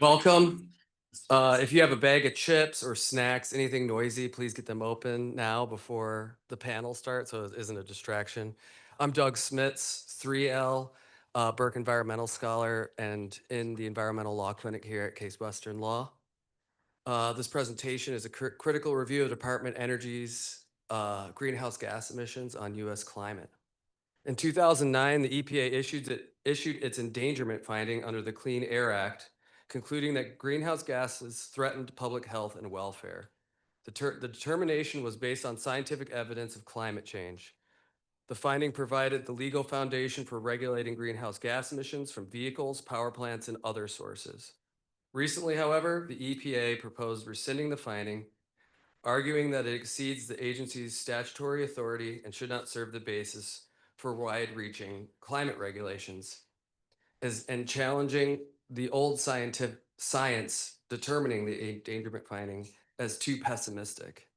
Welcome. If you have a bag of chips or snacks, anything noisy, please get them open now before the panel starts so it isn't a distraction. I'm Doug Smits, 3L, Burke Environmental Scholar, and in the Environmental Law Clinic here at Case Western Law. This presentation is a critical review of Department Energy's greenhouse gas emissions on U.S. climate. In 2009, the EPA issued its endangerment finding under the Clean Air Act, concluding that greenhouse gases threatened public health and welfare. The determination was based on scientific evidence of climate change. The finding provided the legal foundation for regulating greenhouse gas emissions from vehicles, power plants, and other sources. Recently, however, the EPA proposed rescinding the finding, arguing that it exceeds the agency's statutory authority and should not serve the basis for wide-reaching climate regulations, and challenging the old science determining the endangerment finding as too pessimistic.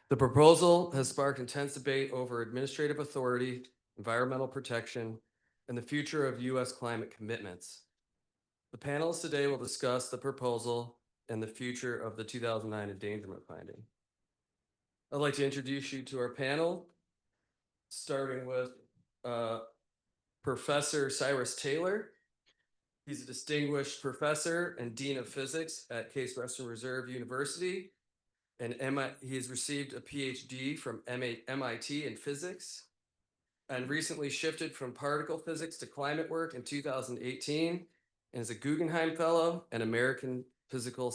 The proposal has sparked intense debate over administrative authority, environmental protection, and the future of U.S. climate commitments. The panelists today will discuss the proposal and the future of the 2009 endangerment finding. I'd like to introduce you to our panel, starting with Professor Cyrus Taylor. He's a distinguished professor and dean of physics at Case Western Reserve University, and he has received a PhD from MIT in physics, and recently shifted from particle physics to climate work in 2018, and is a Guggenheim Fellow and American Physical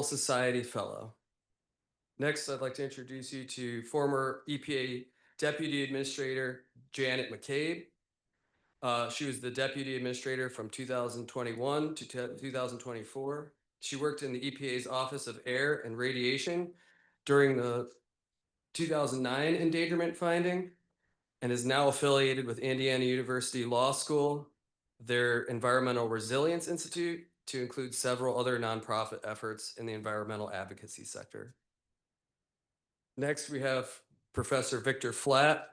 Society Fellow. Next, I'd like to introduce you to former EPA Deputy Administrator Janet McCabe. She was the Deputy Administrator from 2021 to 2024. She worked in the EPA's Office of Air and Radiation during the 2009 endangerment finding, and is now affiliated with Indiana University Law School, their Environmental Resilience Institute, to include several other nonprofit efforts in the environmental advocacy sector. Next, we have Professor Victor Flatt.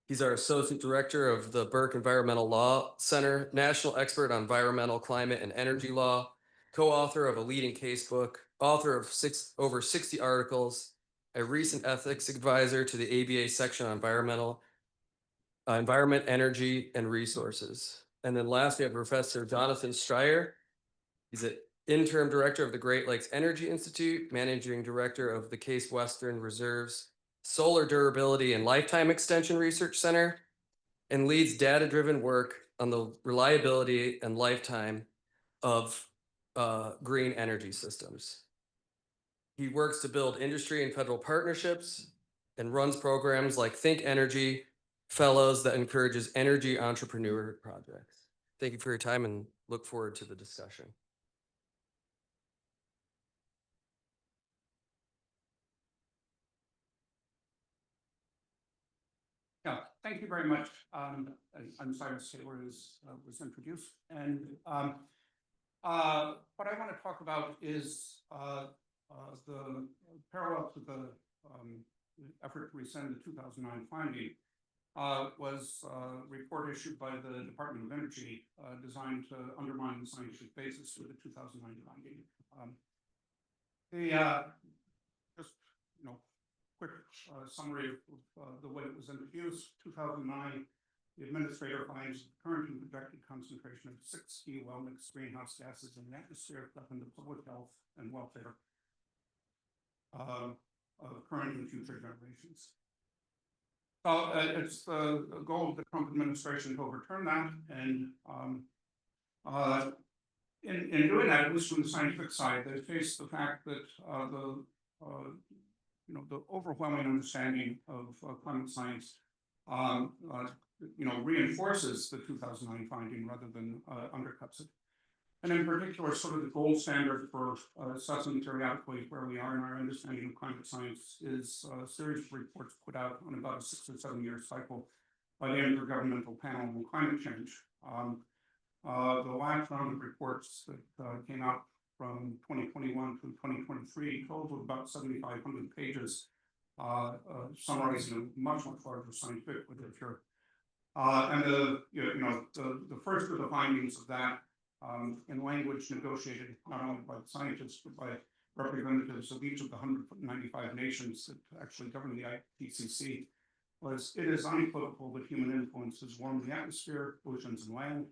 He's our Associate Director of the Burke Environmental Law Center, national expert on environmental, climate, and energy law, co-author of a leading case book, author of over 60 articles, a recent ethics advisor to the ABA section on environment, energy, and resources. And then last, we have Professor Jonathan Stryer. He's an interim director of the Great Lakes Energy Institute, managing director of the Case Western Reserve's Solar Durability and Lifetime Extension Research Center, and leads data-driven work on the reliability and lifetime of green energy systems. He works to build industry and federal partnerships and runs programs like Think Energy Fellows that encourages energy entrepreneur projects. Thank you for your time and look forward to the discussion. Yeah, thank you very much. I'm Cyrus Taylor, as was introduced, and what I want to talk about is the parallel to the effort to rescind the 2009 finding was a report issued by the Department of Energy designed to undermine the scientific basis for the 2009 finding. Just quick summary of the way it was introduced. 2009, the administrator finds the current and projected concentration of 6 key well-mixed greenhouse gases in the atmosphere threaten the public health and welfare of current and future generations. So it's the goal of the Trump administration to overturn that, and in doing that, at least from the scientific side, they face the fact that the overwhelming understanding of climate science reinforces the 2009 finding rather than undercuts it. And in particular, sort of the gold standard for assessing periodically where we are in our understanding of climate science is a series of reports put out on about a 6 or 7 year cycle by the Intergovernmental Panel on Climate Change. The last round of reports that came out from 2021 to 2023 totaled about 7,500 pages, summarizing a much larger scientific literature. And the first of the findings of that, in language negotiated not only by the scientists, but by representatives of each of the 195 nations that actually govern the IPCC, was it is unequivocal that human influence has warmed the atmosphere, oceans, and land.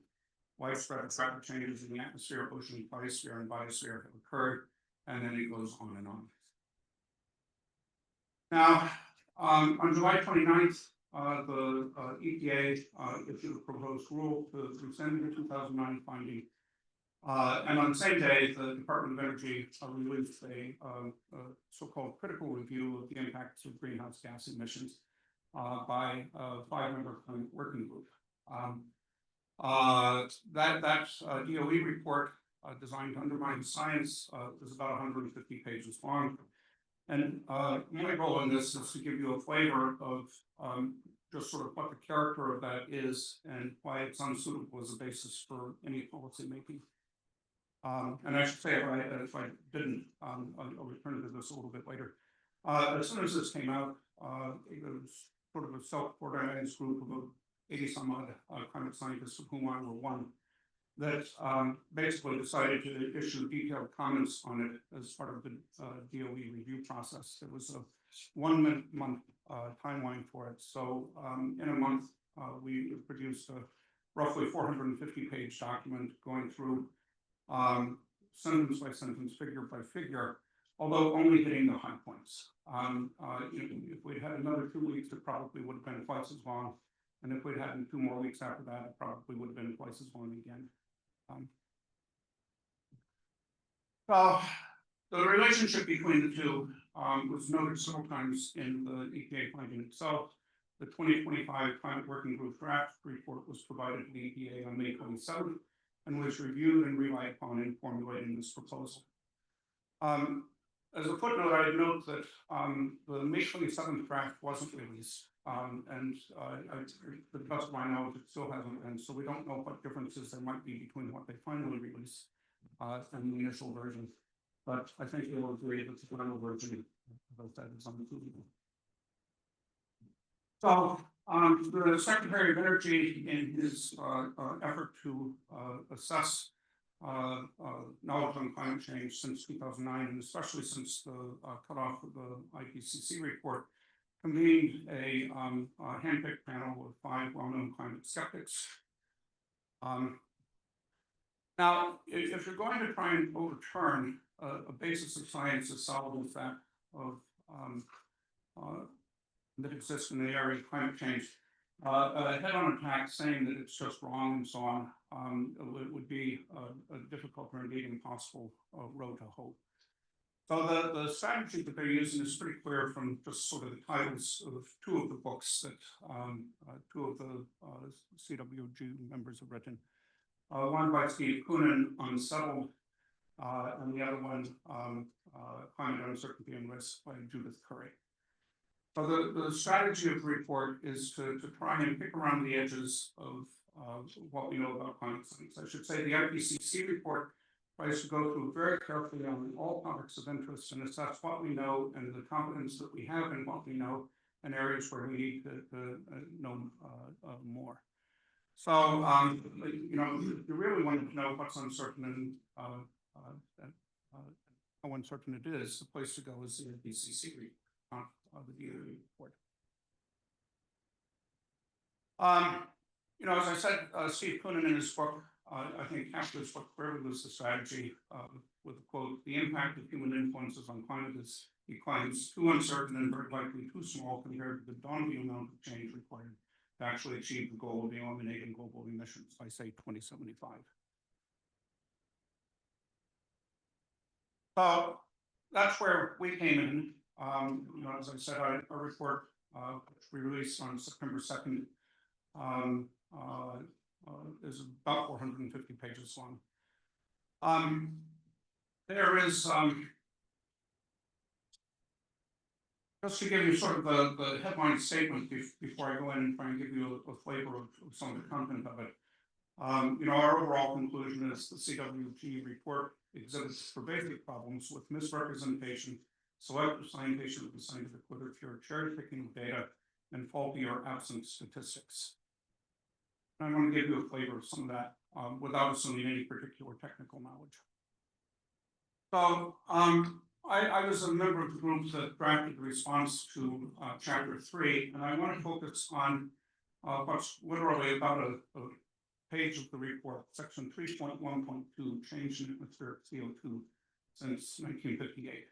Widespread rapid changes in the atmosphere, ocean, biosphere, and biosphere have occurred, and then it goes on and on. Now, on July 29th, the EPA issued a proposed rule to rescind the 2009 finding. And on the same day, the Department of Energy released a so-called critical review of the impacts of greenhouse gas emissions by a 5-member working group. That DOE report, designed to undermine the science, is about 150 pages long. And my goal in this is to give you a flavor of just sort of what the character of that is and why it's unsuitable as a basis for any policy making. And I should say, if I didn't, I'll return to this a little bit later. As soon as this came out, it was sort of a self-organized group of 80 some odd climate scientists, of whom I were one, that basically decided to issue detailed comments on it as part of the DOE review process. There was a 1 month timeline for it. So in a month, we produced a roughly 450-page document going through sentence by sentence, figure by figure, although only hitting the high points. If we'd had another 2 weeks, it probably would have been twice as long. And if we'd had 2 more weeks after that, it probably would have been twice as long again. So the relationship between the two was noted several times in the EPA finding itself. The 2025 Climate Working Group draft report was provided to the EPA on May 27th and was reviewed and relied upon in formulating this proposal. As a footnote, I'd note that the May 27th draft wasn't released, and to the best of my knowledge, it still hasn't, and so we don't know what differences there might be between what they finally released and the initial version. But I think you'll agree that the final version of that is unsuitable. So the Secretary of Energy, in his effort to assess knowledge on climate change since 2009, and especially since the cutoff of the IPCC report, convened a handpicked panel of 5 well-known climate skeptics. Now, if you're going to try and overturn a basis of science as solid as that of that exists in the area of climate change, a head-on attack saying that it's just wrong and so on, it would be a difficult or indeed impossible road to hoe. So the strategy that they're using is pretty clear from just sort of the titles of 2 of the books that 2 of the CWG members have written. One by Steve Koonin, Unsettled, and the other one, Climate Uncertainty and Risk, by Judith Curry. So the strategy of the report is to try and pick around the edges of what we know about climate science. I should say the IPCC report tries to go through very carefully on all topics of interest and assess what we know and the confidence that we have in what we know and areas where we need to know more. So, if you really want to know what's uncertain and how uncertain it is, the place to go is the IPCC report, not the DOE report. As I said, Steve Koonin in his book, I think captures what clearly was the strategy with the quote, "The impact of human influences on climate is, he claims, too uncertain and very likely too small compared to the daunting amount of change required to actually achieve the goal of eliminating global emissions by, say, 2075. So that's where we came in. As I said, our report, which we released on September 2nd, is about 450 pages long. There is, just to give you sort of the headline statement before I go in and try and give you a flavor of some of the content of it. Our overall conclusion is the CWG report exhibits pervasive problems with misrepresentation, selective citation of the scientific literature, cherry picking of data, and faulty or absent statistics. I want to give you a flavor of some of that without assuming any particular technical knowledge. So I was a member of the group that drafted the response to chapter 3, and I want to focus on what's literally about a page of the report, section 3.1.2, change in atmospheric CO2 since 1958.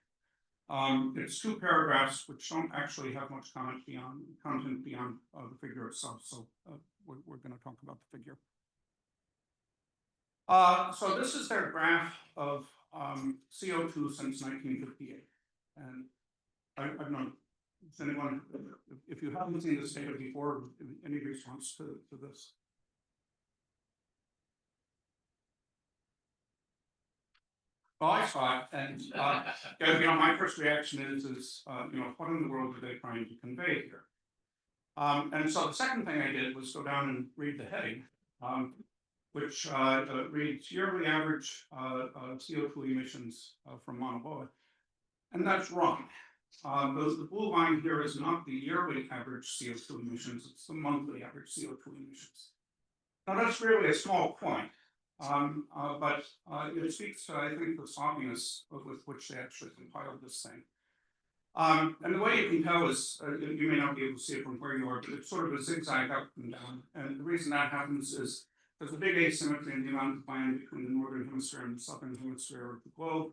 It's two paragraphs which don't actually have much content beyond the figure itself, so we're going to talk about the figure. So this is their graph of CO2 since 1958, and I've known. Does anyone, if you haven't seen this data before, any response to this? Well, I saw it, and my first reaction is what in the world are they trying to convey here? And so the second thing I did was go down and read the heading, which reads yearly average CO2 emissions from Mauna Loa, and that's wrong. The blue line here is not the yearly average CO2 emissions, it's the monthly average CO2 emissions. Now that's really a small point, but it speaks to, I think, the sloppiness with which they actually compiled this thing. And the way you can tell is, you may not be able to see it from where you are, but it's sort of a zigzag up and down. And the reason that happens is there's a big asymmetry in the amount of land between the northern hemisphere and the southern hemisphere of the globe.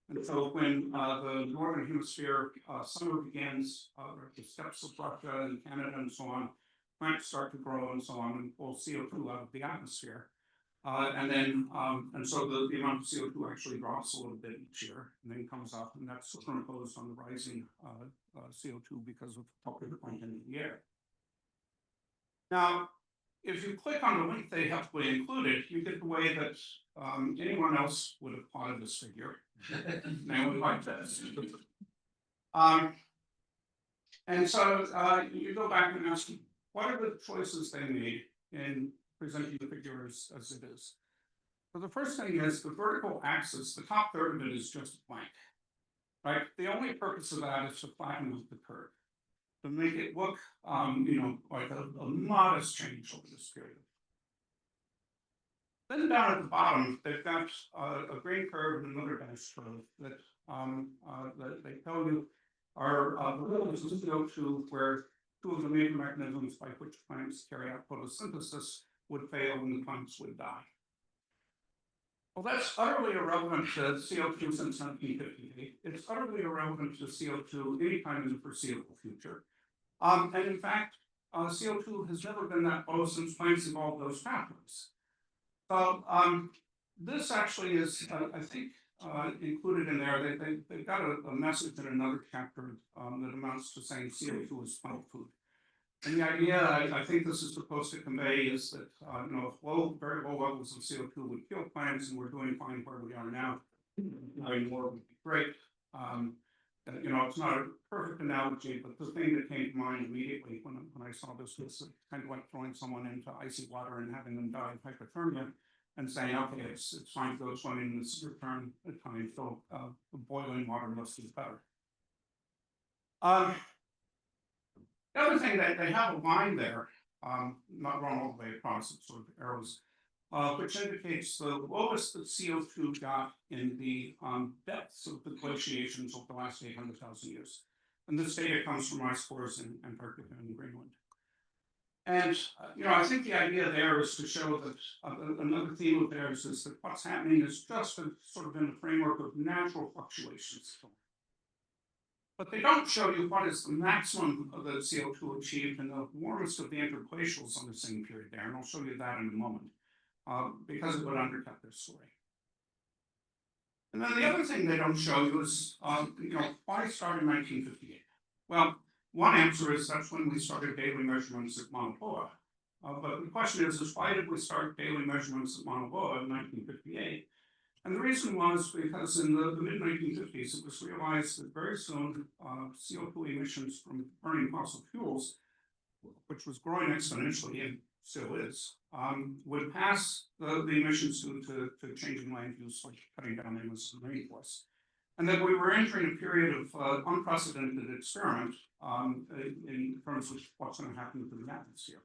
And so when the northern hemisphere summer begins, at the steppes of Russia and Canada and so on, plants start to grow and so on and pull CO2 out of the atmosphere. And so the amount of CO2 actually drops a little bit each year and then comes up, and that's superimposed on the rising CO2 because of the popular content in the air. Now, if you click on the link they helpfully included, you get the way that anyone else would have plotted this figure. Namely like this. And so you go back and ask, what are the choices they made in presenting the figure as it is? So the first thing is the vertical axis, the top third of it is just blank, right? The only purpose of that is to flatten out the curve, to make it look, like a modest change over this period. Then down at the bottom, they've got a green curve and another dash curve that they tell you are levels of CO2 where two of the major mechanisms by which plants carry out photosynthesis would fail and the plants would die. Well, that's utterly irrelevant to CO2 since 1958. It's utterly irrelevant to CO2 anytime in the foreseeable future. And in fact, CO2 has never been that low since plants evolved those pathways. So this actually is, I think, included in there. They've got a message in another chapter that amounts to saying CO2 is plant food. And the idea I think this is supposed to convey is that if very low levels of CO2 would kill plants, and we're doing fine where we are now, having more would be great. It's not a perfect analogy, but the thing that came to mind immediately when I saw this was kind of like throwing someone into icy water and having them die of hypothermia, and saying, okay, it's fine to go swimming in this return time, so boiling water must be better. The other thing that they have a line there, not run all the way across, it's sort of arrows, which indicates the lowest that CO2 got in the depths of the glaciations over the last 800,000 years. And this data comes from ice cores in Antarctica and Greenland. And I think the idea there is to show that another theme of theirs is that what's happening is just sort of in the framework of natural fluctuations. But they don't show you what is the maximum of the CO2 achieved in the warmest of the interglacials on the same period there, and I'll show you that in a moment, because it would undercut their story. And then the other thing they don't show you is, why start in 1958? Well, one answer is that's when we started daily measurements at Mauna Loa. But the question is why did we start daily measurements at Mauna Loa in 1958? And the reason was because in the mid-1950s, it was realized that very soon CO2 emissions from burning fossil fuels, which was growing exponentially and still is, would pass the emissions due to changing land use, like cutting down the Amazon rainforests. And that we were entering a period of unprecedented experiment in terms of what's going to happen to the atmosphere.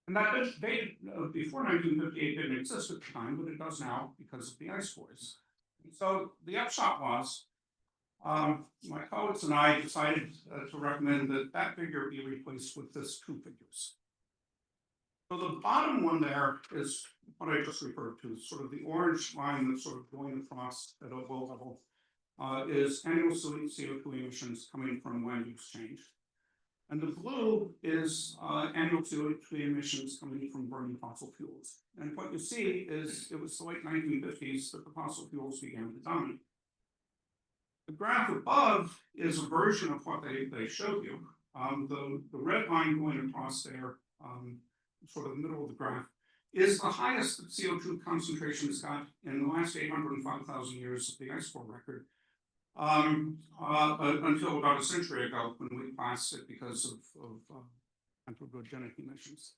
And that date before 1958 didn't exist at the time, but it does now because of the ice cores. And so the upshot was, my colleagues and I decided to recommend that that figure be replaced with this two figures. So the bottom one there is what I just referred to, sort of the orange line that's sort of going across at a low level, is annual CO2 emissions coming from land use change. And the blue is annual CO2 emissions coming from burning fossil fuels. And what you see is it was the late 1950s that the fossil fuels began to dominate. The graph above is a version of what they showed you. The red line going across there, sort of the middle of the graph, is the highest that CO2 concentrations got in the last 805,000 years of the ice core record, until about a century ago when we passed it because of anthropogenic emissions.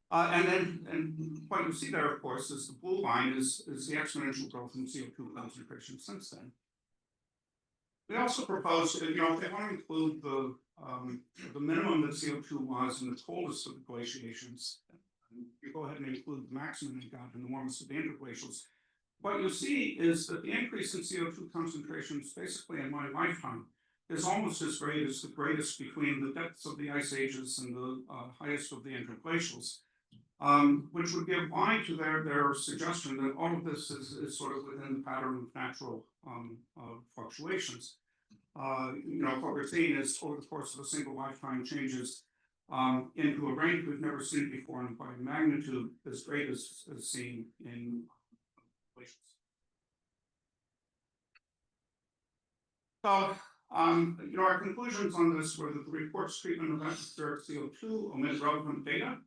And what you see there, of course, is the blue line is the exponential growth in CO2 concentration since then. We also proposed, if they want to include the minimum that CO2 was in the coldest of the glaciations, you go ahead and include the maximum you got in the warmest of the interglacials. What you see is that the increase in CO2 concentrations, basically in my lifetime, is almost as great as the greatest between the depths of the ice ages and the highest of the interglacials, which would give line to their suggestion that all of this is sort of within the pattern of natural fluctuations. What we're seeing is over the course of a single lifetime changes into a range we've never seen before, and by magnitude as great as seen in glaciers. So, our conclusions on this were that the report's treatment of atmospheric CO2 omit relevant data.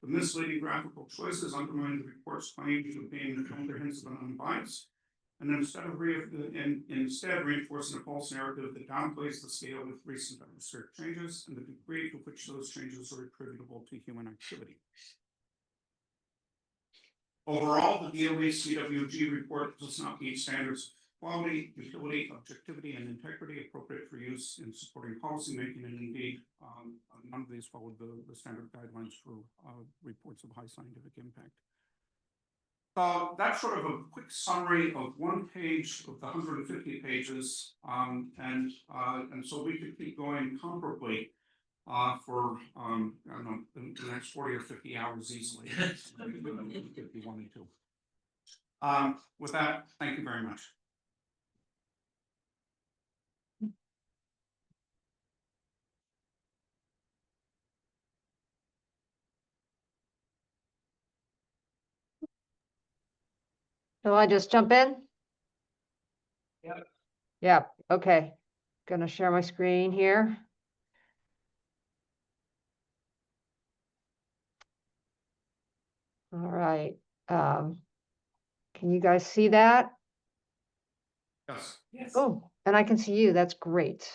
The misleading graphical choices undermine the report's claims of being comprehensive and unbiased, and instead reinforcing a false narrative that downplays the scale of recent atmospheric changes and the degree to which those changes are attributable to human activity. Overall, the DOE CWG report does not meet standards of quality, utility, objectivity, and integrity appropriate for use in supporting policymaking, and indeed, none of these followed the standard guidelines for reports of high scientific impact. So that's sort of a quick summary of one page of the 150 pages, and so we could keep going comparably for I don't know, the next 40 or 50 hours easily if you wanted to. With that, thank you very much. Shall I just jump in? Yeah. Yeah, okay. Gonna share my screen here. All right. Can you guys see that? Yes. Yes. Oh, and I can see you. That's great.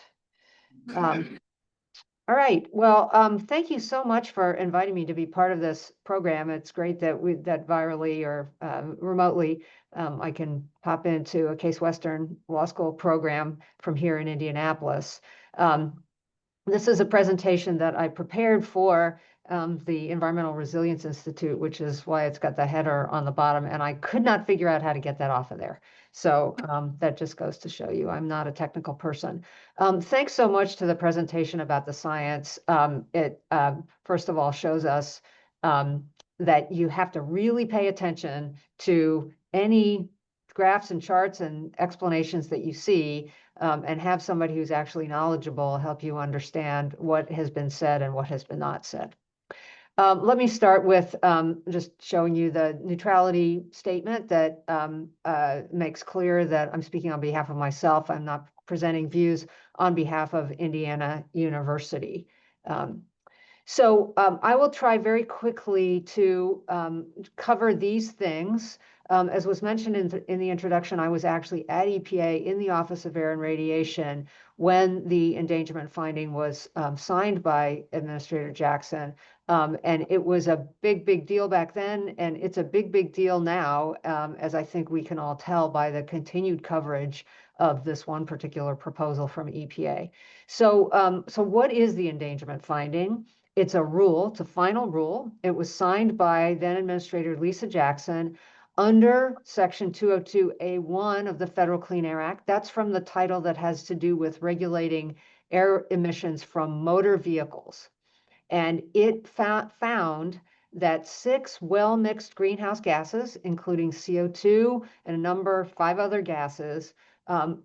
All right. Well, thank you so much for inviting me to be part of this program. It's great that that virally or remotely, I can pop into a Case Western Law School program from here in Indianapolis. This is a presentation that I prepared for the Environmental Resilience Institute, which is why it's got the header on the bottom, and I could not figure out how to get that off of there. So that just goes to show you I'm not a technical person. Thanks so much to the presentation about the science. It first of all shows us that you have to really pay attention to any graphs and charts and explanations that you see, and have somebody who's actually knowledgeable help you understand what has been said and what has been not said. Let me start with just showing you the neutrality statement that makes clear that I'm speaking on behalf of myself. I'm not presenting views on behalf of Indiana University. So I will try very quickly to cover these things. As was mentioned in the introduction, I was actually at EPA in the Office of Air and Radiation when the endangerment finding was signed by Administrator Jackson. And it was a big, big deal back then, and it's a big, big deal now, as I think we can all tell by the continued coverage of this one particular proposal from EPA. So, so what is the endangerment finding? It's a rule, it's a final rule. It was signed by then Administrator Lisa Jackson under Section 202A1 of the Federal Clean Air Act. That's from the title that has to do with regulating air emissions from motor vehicles. And it found that 6 well-mixed greenhouse gases, including CO2 and 5 other gases,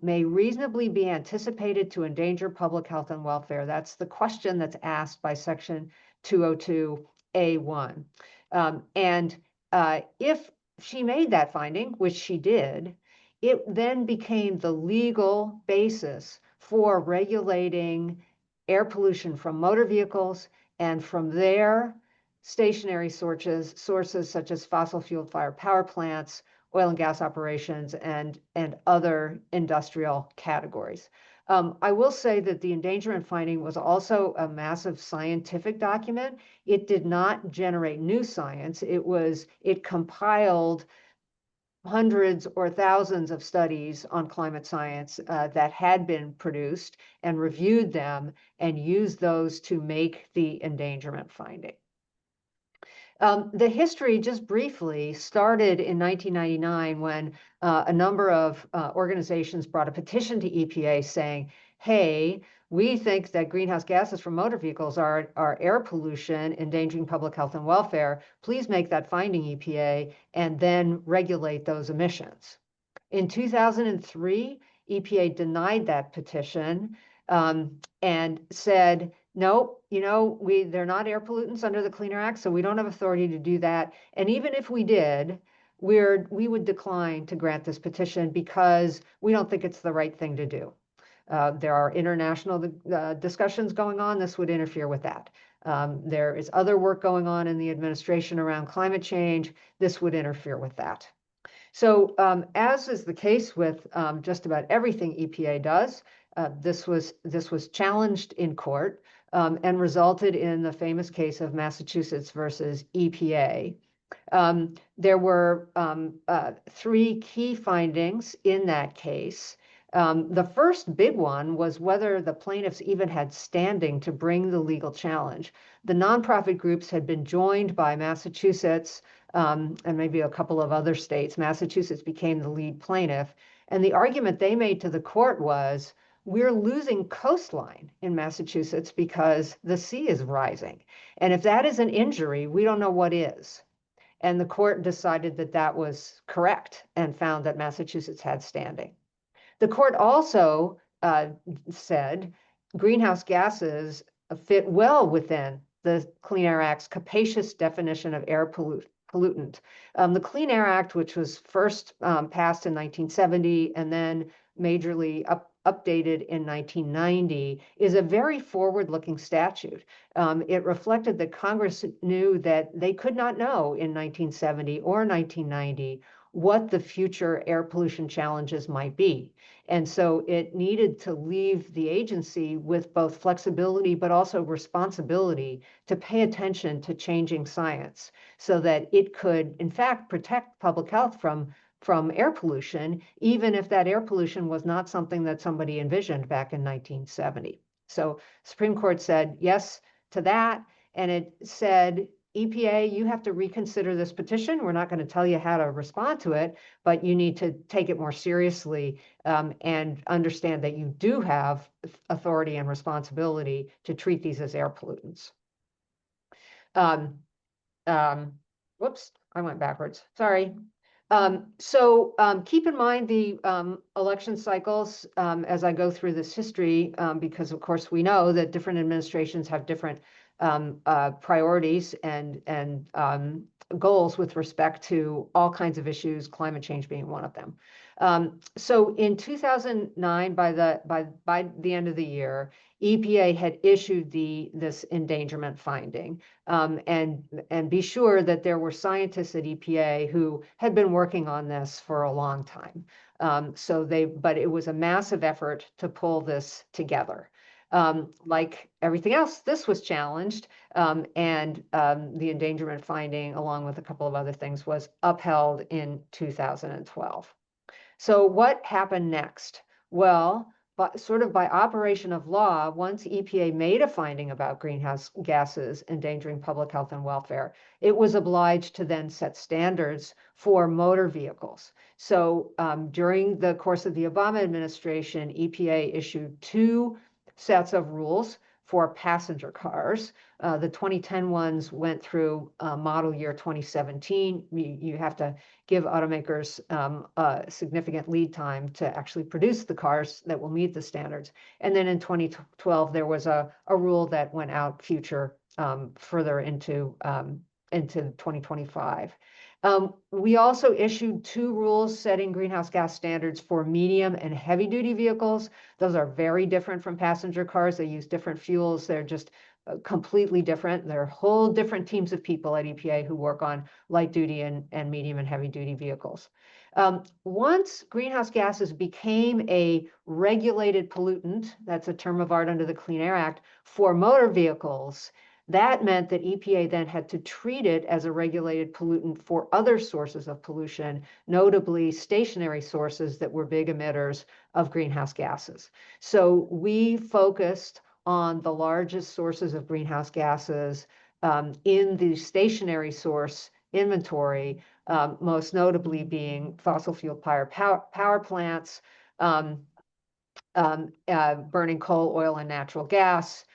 may reasonably be anticipated to endanger public health and welfare. That's the question that's asked by Section 202A1. If she made that finding, which she did, it then became the legal basis for regulating air pollution from motor vehicles, and from there, stationary sources such as fossil fuel fired power plants, oil and gas operations, and other industrial categories. I will say that the endangerment finding was also a massive scientific document. It did not generate new science. It compiled hundreds or thousands of studies on climate science that had been produced and reviewed them and used those to make the endangerment finding. The history, just briefly, started in 1999 when a number of organizations brought a petition to EPA saying, hey, we think that greenhouse gases from motor vehicles are air pollution, endangering public health and welfare. Please make that finding, EPA, and then regulate those emissions. In 2003, EPA denied that petition and said, nope, they're not air pollutants under the Clean Air Act, so we don't have authority to do that. And even if we did, we would decline to grant this petition because we don't think it's the right thing to do. There are international discussions going on. This would interfere with that. There is other work going on in the administration around climate change. This would interfere with that. So as is the case with just about everything EPA does, this was challenged in court and resulted in the famous case of Massachusetts versus EPA. There were 3 key findings in that case. The first big one was whether the plaintiffs even had standing to bring the legal challenge. The nonprofit groups had been joined by Massachusetts and maybe a couple of other states. Massachusetts became the lead plaintiff. And the argument they made to the court was, we're losing coastline in Massachusetts because the sea is rising. And if that is an injury, we don't know what is. And the court decided that that was correct and found that Massachusetts had standing. The court also said greenhouse gases fit well within the Clean Air Act's capacious definition of air pollutant. The Clean Air Act, which was first passed in 1970 and then majorly updated in 1990, is a very forward-looking statute. It reflected that Congress knew that they could not know in 1970 or 1990 what the future air pollution challenges might be. And so it needed to leave the agency with both flexibility but also responsibility to pay attention to changing science so that it could, in fact, protect public health from air pollution, even if that air pollution was not something that somebody envisioned back in 1970. So Supreme Court said yes to that, and it said, EPA, you have to reconsider this petition. We're not going to tell you how to respond to it, but you need to take it more seriously and understand that you do have authority and responsibility to treat these as air pollutants. Whoops, I went backwards. Sorry. Keep in mind the election cycles as I go through this history, because of course we know that different administrations have different priorities and goals with respect to all kinds of issues, climate change being one of them. So in 2009, by the end of the year, EPA had issued this endangerment finding, and be sure that there were scientists at EPA who had been working on this for a long time. But it was a massive effort to pull this together. Like everything else, this was challenged, and the endangerment finding, along with a couple of other things, was upheld in 2012. So what happened next? Well, but sort of by operation of law, once EPA made a finding about greenhouse gases endangering public health and welfare, it was obliged to then set standards for motor vehicles. So during the course of the Obama administration, EPA issued 2 sets of rules for passenger cars. The 2010 ones went through model year 2017. You have to give automakers a significant lead time to actually produce the cars that will meet the standards. And then in 2012, there was a rule that went out further into 2025. We also issued 2 rules setting greenhouse gas standards for medium and heavy duty vehicles. Those are very different from passenger cars. They use different fuels. They're just completely different. There are whole different teams of people at EPA who work on light duty and medium and heavy duty vehicles. Once greenhouse gases became a regulated pollutant, that's a term of art under the Clean Air Act, for motor vehicles, that meant that EPA then had to treat it as a regulated pollutant for other sources of pollution, notably stationary sources that were big emitters of greenhouse gases. So we focused on the largest sources of greenhouse gases in the stationary source inventory, most notably being fossil fuel power plants, burning coal, oil, and natural gas,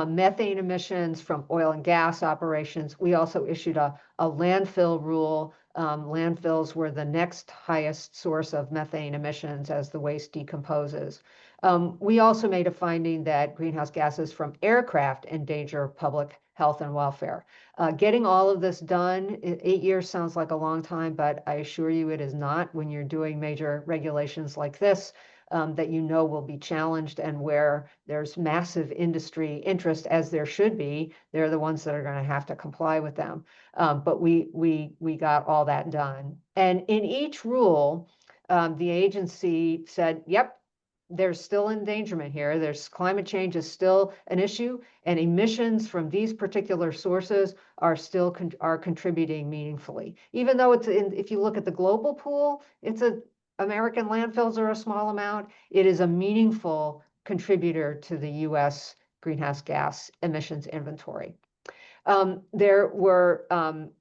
methane emissions from oil and gas operations. We also issued a landfill rule. Landfills were the next highest source of methane emissions as the waste decomposes. We also made a finding that greenhouse gases from aircraft endanger public health and welfare. Getting all of this done, 8 years sounds like a long time, but I assure you it is not when you're doing major regulations like this. That you know will be challenged and where there's massive industry interest, as there should be. They're the ones that are going to have to comply with them. But we got all that done. And in each rule, the agency said, yep, there's still endangerment here. There's climate change is still an issue, and emissions from these particular sources are still contributing meaningfully. Even though if you look at the global pool, American landfills are a small amount. It is a meaningful contributor to the U.S. greenhouse gas emissions inventory. There were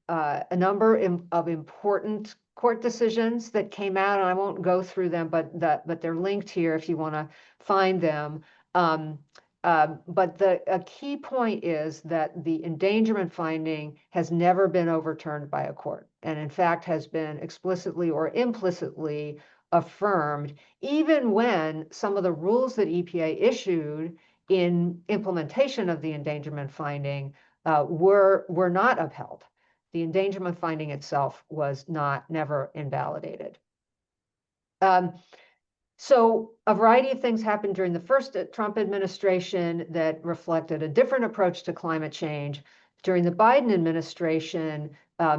a number of important court decisions that came out, and I won't go through them, but they're linked here if you want to find them. But a key point is that the endangerment finding has never been overturned by a court, and in fact has been explicitly or implicitly affirmed, even when some of the rules that EPA issued in implementation of the endangerment finding were not upheld. The endangerment finding itself was never invalidated. So a variety of things happened during the first Trump administration that reflected a different approach to climate change. During the Biden administration,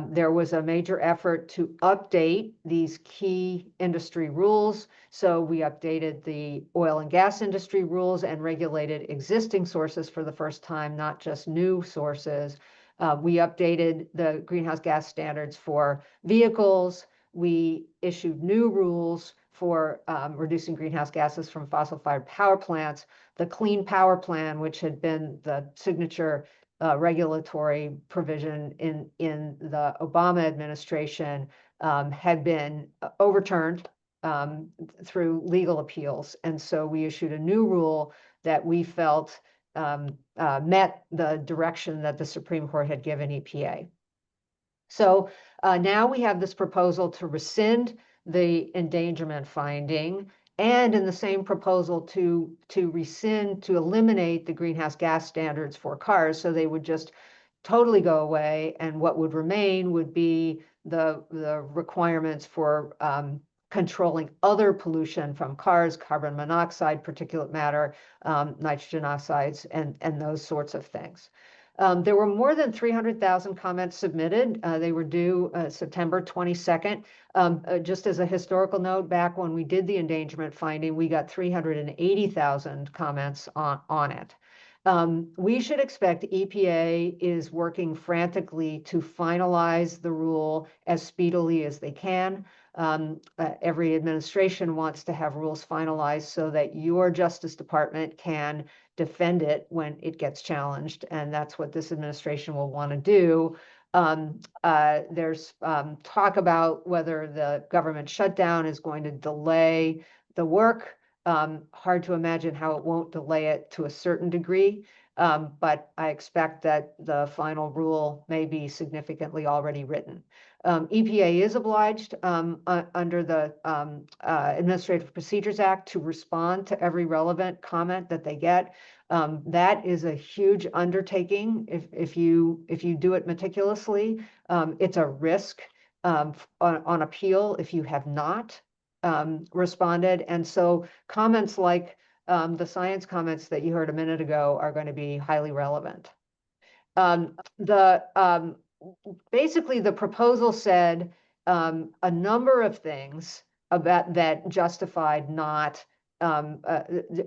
there was a major effort to update these key industry rules. So we updated the oil and gas industry rules and regulated existing sources for the first time, not just new sources. We updated the greenhouse gas standards for vehicles. We issued new rules for reducing greenhouse gases from fossil-fired power plants. The Clean Power Plan, which had been the signature regulatory provision in the Obama administration, had been overturned through legal appeals. And so we issued a new rule that we felt met the direction that the Supreme Court had given EPA. So now we have this proposal to rescind the endangerment finding, and in the same proposal to rescind, to eliminate the greenhouse gas standards for cars, so they would just totally go away, and what would remain would be the requirements for controlling other pollution from cars, carbon monoxide, particulate matter, nitrogen oxides, and those sorts of things. There were more than 300,000 comments submitted. They were due September 22nd. Just as a historical note, back when we did the endangerment finding, we got 380,000 comments on it. We should expect EPA is working frantically to finalize the rule as speedily as they can. Every administration wants to have rules finalized so that your Justice Department can defend it when it gets challenged, and that's what this administration will want to do. There's talk about whether the government shutdown is going to delay the work. Hard to imagine how it won't delay it to a certain degree, but I expect that the final rule may be significantly already written. EPA is obliged under the Administrative Procedures Act to respond to every relevant comment that they get. That is a huge undertaking. If you do it meticulously, it's a risk on appeal if you have not responded. And so comments like the science comments that you heard a minute ago are going to be highly relevant. Basically, the proposal said a number of things about that justified not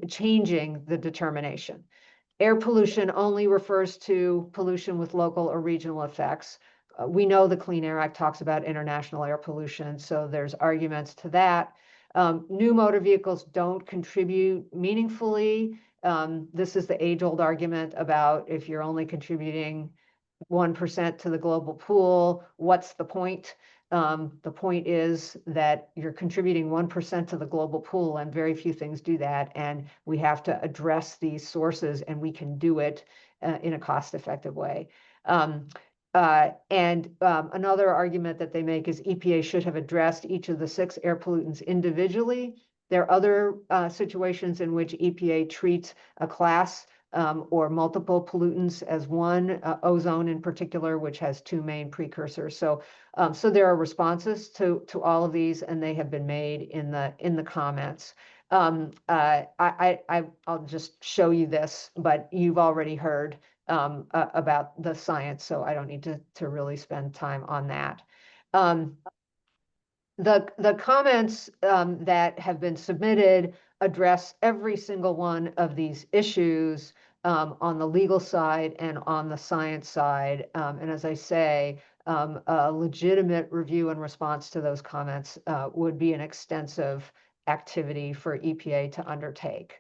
changing the determination. Air pollution only refers to pollution with local or regional effects. We know the Clean Air Act talks about international air pollution, so there's arguments to that. New motor vehicles don't contribute meaningfully. This is the age-old argument about if you're only contributing 1% to the global pool, what's the point? The point is that you're contributing 1% to the global pool, and very few things do that. And we have to address these sources, and we can do it in a cost-effective way. Another argument that they make is EPA should have addressed each of the 6 air pollutants individually. There are other situations in which EPA treats a class or multiple pollutants as one, ozone in particular, which has 2 main precursors. So there are responses to all of these, and they have been made in the comments. I'll just show you this, but you've already heard about the science, so I don't need to really spend time on that. The comments that have been submitted address every single one of these issues on the legal side and on the science side. And as I say, a legitimate review and response to those comments would be an extensive activity for EPA to undertake.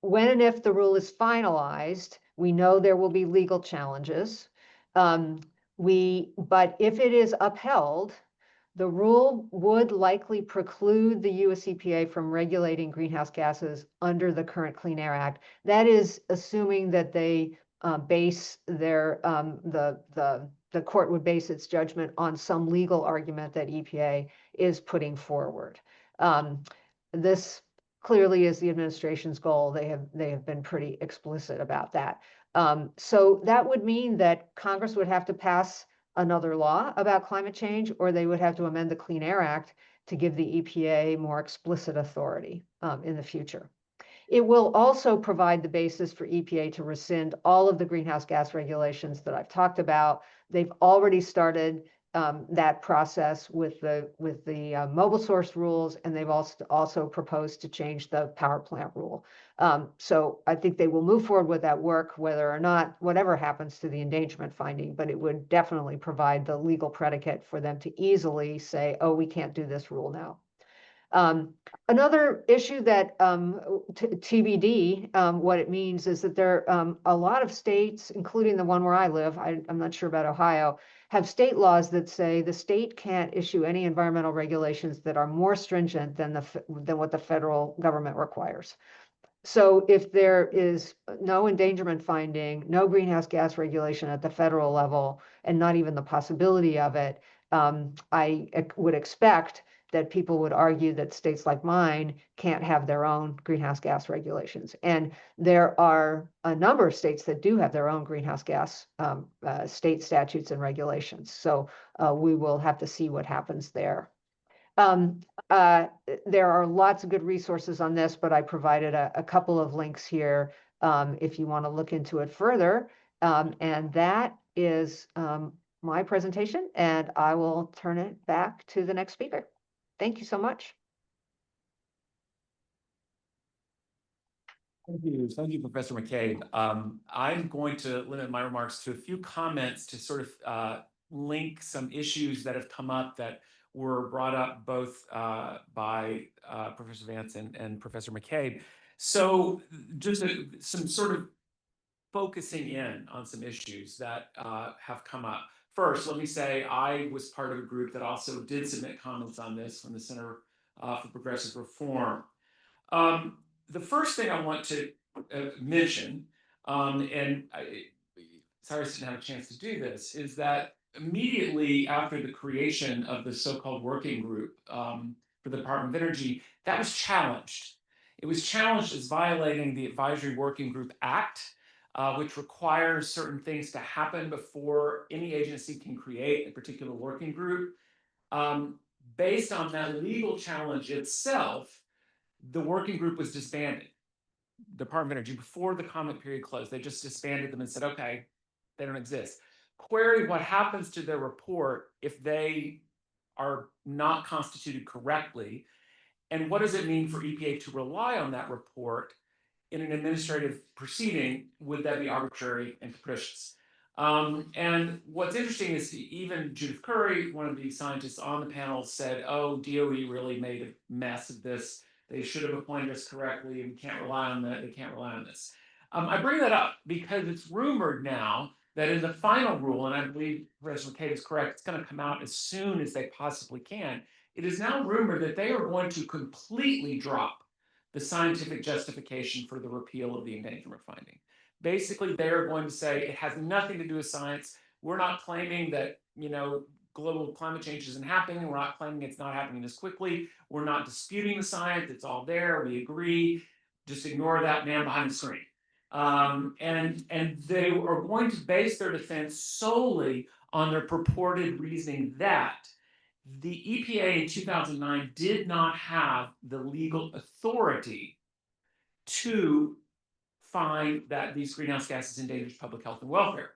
When and if the rule is finalized, we know there will be legal challenges. But if it is upheld, the rule would likely preclude the US EPA from regulating greenhouse gases under the current Clean Air Act. That is assuming that they base their, the court would base its judgment on some legal argument that EPA is putting forward. This clearly is the administration's goal. They have been pretty explicit about that. So that would mean that Congress would have to pass another law about climate change, or they would have to amend the Clean Air Act to give the EPA more explicit authority in the future. It will also provide the basis for EPA to rescind all of the greenhouse gas regulations that I've talked about. They've already started that process with the mobile source rules, and they've also proposed to change the power plant rule. So I think they will move forward with that work, whether or not, whatever happens to the endangerment finding, but it would definitely provide the legal predicate for them to easily say, oh, we can't do this rule now. Another issue that TBD, what it means is that there are a lot of states, including the one where I live, I'm not sure about Ohio, have state laws that say the state can't issue any environmental regulations that are more stringent than what the federal government requires. So if there is no endangerment finding, no greenhouse gas regulation at the federal level, and not even the possibility of it, I would expect that people would argue that states like mine can't have their own greenhouse gas regulations. And there are a number of states that do have their own greenhouse gas state statutes and regulations. So we will have to see what happens there. There are lots of good resources on this, but I provided a couple of links here if you want to look into it further. And that is my presentation, and I will turn it back to the next speaker. Thank you so much. Thank you, Professor McCabe. I'm going to limit my remarks to a few comments to sort of link some issues that have come up that were brought up both by Professor Vance and Professor McCabe. So just some sort of focusing in on some issues that have come up. First, let me say I was part of a group that also did submit comments on this from the Center for Progressive Reform. The first thing I want to mention, and Cyrus didn't have a chance to do this, is that immediately after the creation of the so-called working group for the Department of Energy, that was challenged. It was challenged as violating the Advisory Working Group Act, which requires certain things to happen before any agency can create a particular working group. Based on that legal challenge itself, the working group was disbanded. Department of Energy, before the comment period closed, they just disbanded them and said, okay, they don't exist. Query what happens to their report if they are not constituted correctly, and what does it mean for EPA to rely on that report in an administrative proceeding? Would that be arbitrary and capricious? And what's interesting is even Judith Curry, one of the scientists on the panel, said, oh, DOE really made a mess of this. They should have appointed us correctly, and we can't rely on that. They can't rely on this. I bring that up because it's rumored now that in the final rule, and I believe Professor McCabe is correct, it's going to come out as soon as they possibly can. It is now rumored that they are going to completely drop the scientific justification for the repeal of the endangerment finding. Basically, they are going to say it has nothing to do with science. We're not claiming that, global climate change isn't happening. We're not claiming it's not happening this quickly. We're not disputing the science. It's all there. We agree. Just ignore that man behind the screen. And they are going to base their defense solely on their purported reasoning that the EPA in 2009 did not have the legal authority to find that these greenhouse gases endangered public health and welfare.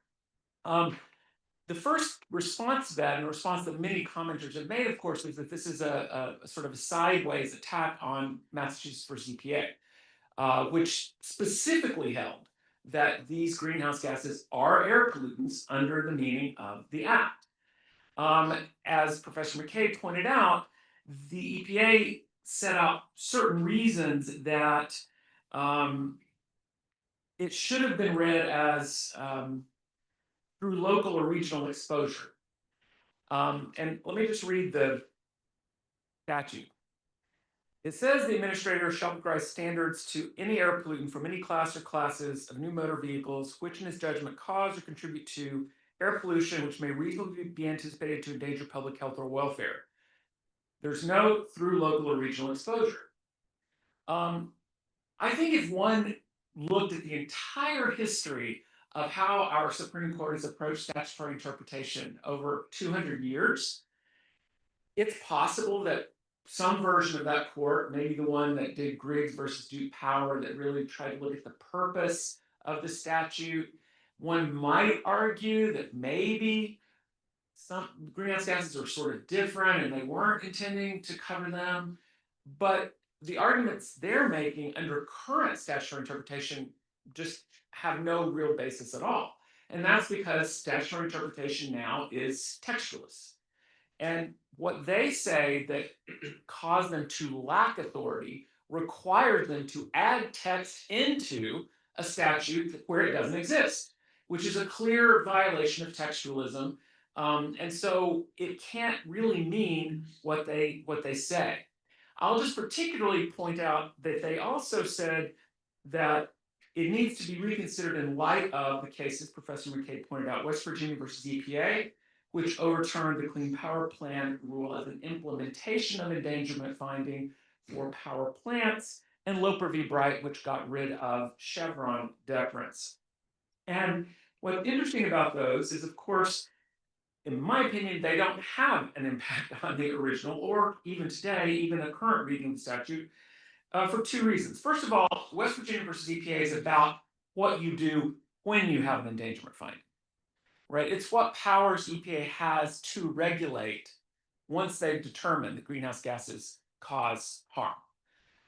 The first response to that, and a response that many commenters have made, of course, is that this is a sort of a sideways attack on Massachusetts versus EPA, which specifically held that these greenhouse gases are air pollutants under the meaning of the Act. As Professor McCabe pointed out, the EPA set out certain reasons that it should have been read as through local or regional exposure. And let me just read the statute. It says the administrator shall prescribe standards to any air pollutant from any class or classes of new motor vehicles, which in his judgment cause or contribute to air pollution, which may reasonably be anticipated to endanger public health or welfare. There's no through local or regional exposure. I think if one looked at the entire history of how our Supreme Court has approached statutory interpretation over 200 years, it's possible that some version of that court, maybe the one that did Griggs versus Duke Power, that really tried to look at the purpose of the statute, one might argue that maybe some greenhouse gases are sort of different and they weren't intending to cover them. But the arguments they're making under current statutory interpretation just have no real basis at all. And that's because statutory interpretation now is textualist. And what they say that caused them to lack authority requires them to add text into a statute where it doesn't exist, which is a clear violation of textualism. And so it can't really mean what they say. I'll just particularly point out that they also said that it needs to be reconsidered in light of the cases Professor McCabe pointed out, West Virginia versus EPA, which overturned the Clean Power Plan rule as an implementation of endangerment finding for power plants, and Loper v. Bright, which got rid of Chevron deference. And what's interesting about those is, of course, in my opinion, they don't have an impact on the original, or even today, even a current reading of the statute, for two reasons. First of all, West Virginia versus EPA is about what you do when you have an endangerment finding, right? It's what powers EPA has to regulate once they've determined that greenhouse gases cause harm.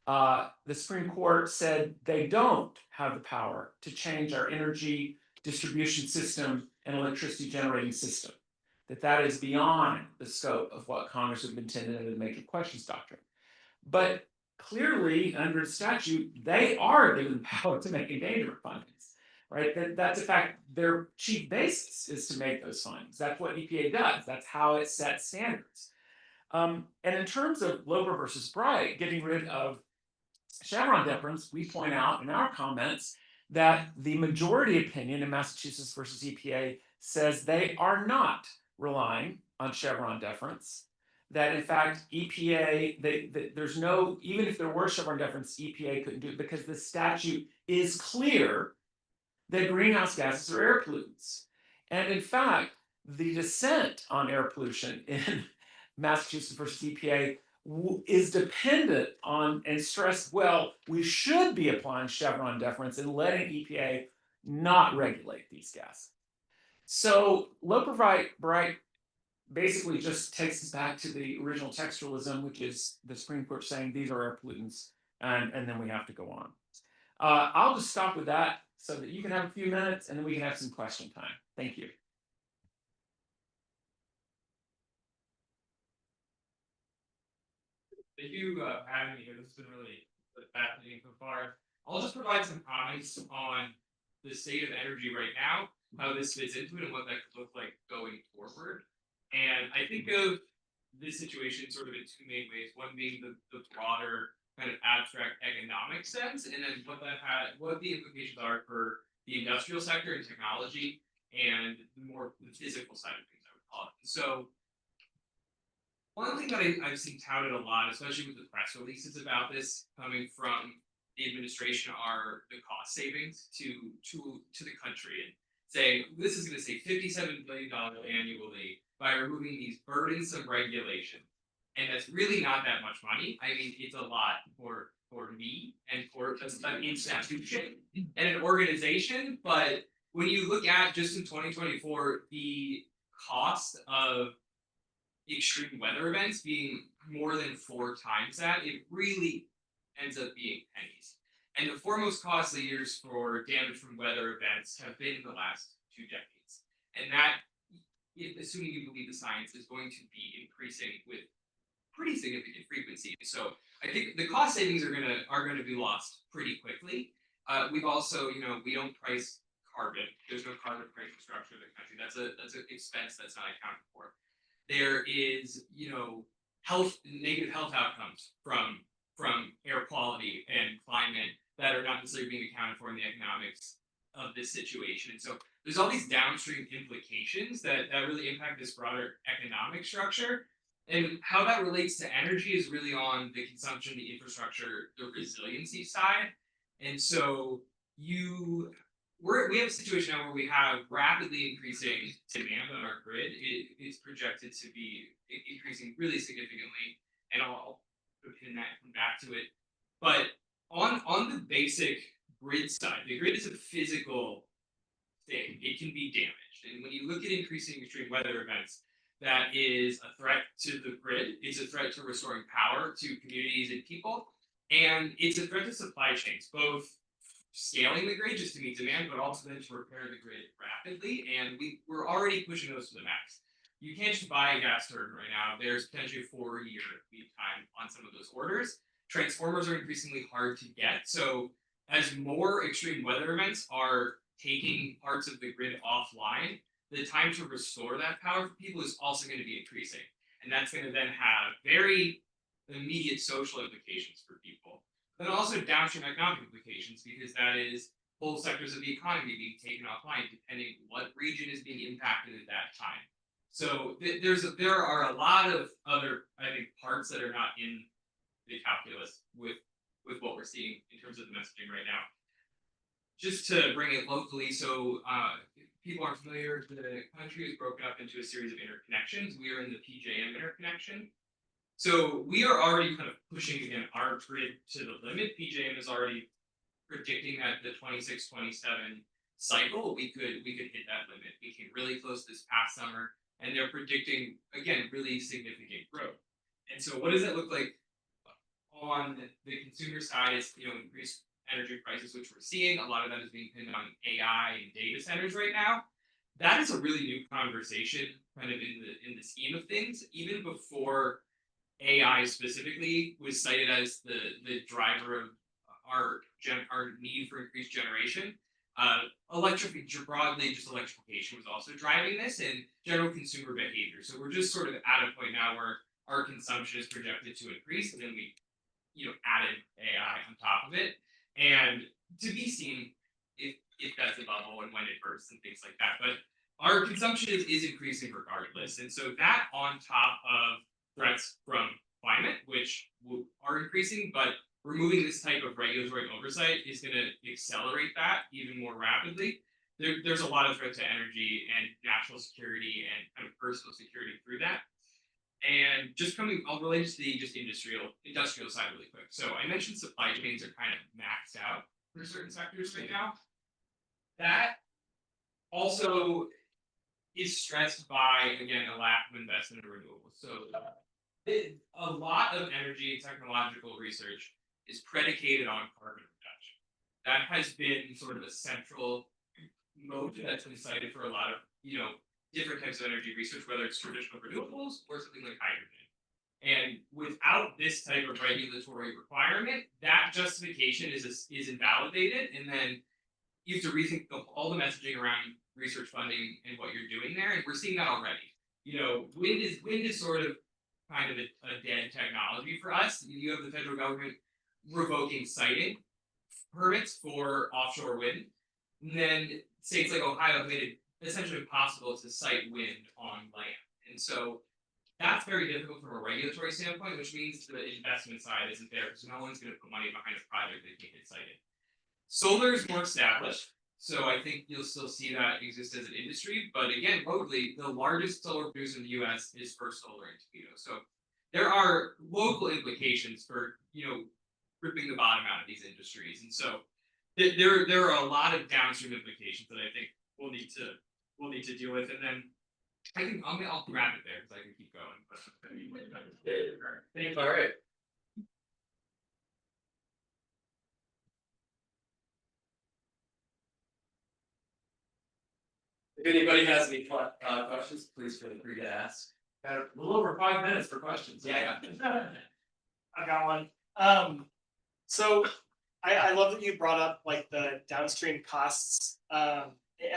the Supreme Court said they don't have the power to change our energy distribution system and electricity generating system. That is beyond the scope of what Congress would have intended under the Major Questions Doctrine. But clearly, under statute, they are given the power to make endangerment findings, right? That's in fact their chief basis is to make those findings. That's what EPA does. That's how it sets standards. And in terms of Loper versus Bright, getting rid of Chevron deference, we point out in our comments that the majority opinion in Massachusetts versus EPA says they are not relying on Chevron deference. That in fact, EPA, there's no, even if there were Chevron deference, EPA couldn't do it because the statute is clear that greenhouse gases are air pollutants. And in fact, the dissent on air pollution in Massachusetts versus EPA is dependent on and stressed, well, we should be applying Chevron deference and letting EPA not regulate these gases. So Loper Bright basically just takes us back to the original textualism, which is the Supreme Court saying these are air pollutants, and then we have to go on. I'll just stop with that so that you can have a few minutes and then we can have some question time. Thank you. Thank you for having me here. This has been really fascinating so far. I'll just provide some comments on the state of energy right now, how this fits into it, and what that could look like going forward. And I think of this situation sort of in two main ways. One being the broader kind of abstract economic sense, and then what the implications are for the industrial sector and technology, and the physical side of things, I would call it. So one thing that I've seen touted a lot, especially with the press releases about this coming from the administration, are the cost savings to the country, and saying this is going to save $57 billion annually by removing these burdensome regulations. And that's really not that much money. I mean, it's a lot for me and for an institution and an organization. But when you look at just in 2024, the cost of extreme weather events being more than 4 times that, it really ends up being pennies. And the foremost costly years for damage from weather events have been the last 2 decades. And that, assuming you believe the science, is going to be increasing with pretty significant frequency. So I think the cost savings are gonna be lost pretty quickly. We've also, we don't price carbon. There's no carbon pricing structure in the country. That's an expense that's not accounted for. There is, negative health outcomes from air quality and climate that are not necessarily being accounted for in the economics of this situation. And so there's all these downstream implications that really impact this broader economic structure. And how that relates to energy is really on the consumption, the infrastructure, the resiliency side. And so we have a situation now where we have rapidly increasing demand on our grid. It is projected to be increasing really significantly, and I'll pin that and come back to it. But on the basic grid side, the grid is a physical thing. It can be damaged, and when you look at increasing extreme weather events, that is a threat to the grid. It's a threat to restoring power to communities and people, and it's a threat to supply chains, both scaling the grid just to meet demand, but also then to repair the grid rapidly. And we're already pushing those to the max. You can't just buy a gas turbine right now. There's potentially a 4-year lead time on some of those orders. Transformers are increasingly hard to get. So as more extreme weather events are taking parts of the grid offline, the time to restore that power for people is also going to be increasing. And that's going to then have very immediate social implications for people, but also downstream economic implications, because that is whole sectors of the economy being taken offline depending what region is being impacted at that time. So there are a lot of other, I think, parts that are not in the calculus with what we're seeing in terms of the messaging right now. Just to bring it locally, so people aren't familiar, the country is broken up into a series of interconnections. We are in the PJM interconnection. So we are already kind of pushing, again, our grid to the limit. PJM is already predicting that the 26-27 cycle, we could hit that limit. We came really close this past summer, and they're predicting, again, really significant growth. And so what does that look like on the consumer side, it's increased energy prices, which we're seeing. A lot of that is being pinned on AI and data centers right now. That is a really new conversation, kind of in the scheme of things. Even before AI specifically was cited as the driver of our need for increased generation. Broadly, just electrification was also driving this, and general consumer behavior. So we're just sort of at a point now where our consumption is projected to increase, and then we, added AI on top of it, and to be seen if that's a bubble and when it bursts and things like that. But our consumption is increasing regardless, and so that on top of threats from climate, which are increasing, but removing this type of regulatory oversight is going to accelerate that even more rapidly. There's a lot of threat to energy and national security and kind of personal security through that. And I'll relate to the just industrial side really quick. So I mentioned supply chains are kind of maxed out for certain sectors right now. That also is stressed by, again, a lack of investment in renewables. So a lot of energy and technological research is predicated on carbon reduction. That has been sort of a central mode that's been cited for a lot of different types of energy research, whether it's traditional renewables or something like hydrogen. And without this type of regulatory requirement, that justification is invalidated, and then you have to rethink all the messaging around research funding and what you're doing there. And we're seeing that already. Wind is sort of kind of a dead technology for us. You have the federal government revoking siting permits for offshore wind. And then states like Ohio have made it essentially impossible to site wind on land. And so that's very difficult from a regulatory standpoint, which means the investment side isn't there because no one's going to put money behind a project that can't get cited. Solar is more established, so I think you'll still see that exist as an industry. But again, locally, the largest solar producer in the U.S. is First Solar in Toledo. So there are local implications for ripping the bottom out of these industries, and so there are a lot of downstream implications that I think we'll need to deal with. And then I think I'll wrap it there because I can keep going. But thank you. All right. If anybody has any questions, please feel free to ask. Got a little over 5 minutes for questions. Yeah. I got one. So I love that you brought up like the downstream costs. And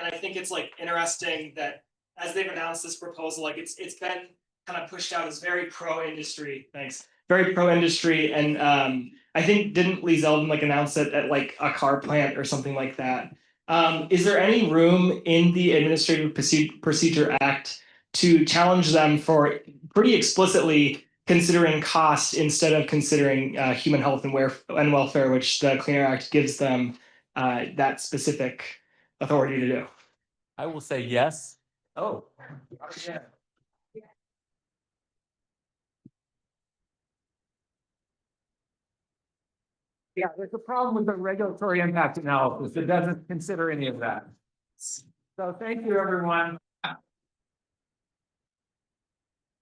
I think it's like interesting that as they've announced this proposal, like it's been kind of pushed out as very pro-industry. Thanks. Very pro-industry. And I think didn't Lee Zeldin like announce it at like a car plant or something like that? Is there any room in the Administrative Procedure Act to challenge them for pretty explicitly considering cost instead of considering human health and welfare, which the Clean Air Act gives them that specific authority to do? I will say yes. Oh, yeah. Yeah, there's a problem with the regulatory impact analysis. It doesn't consider any of that. So thank you, everyone.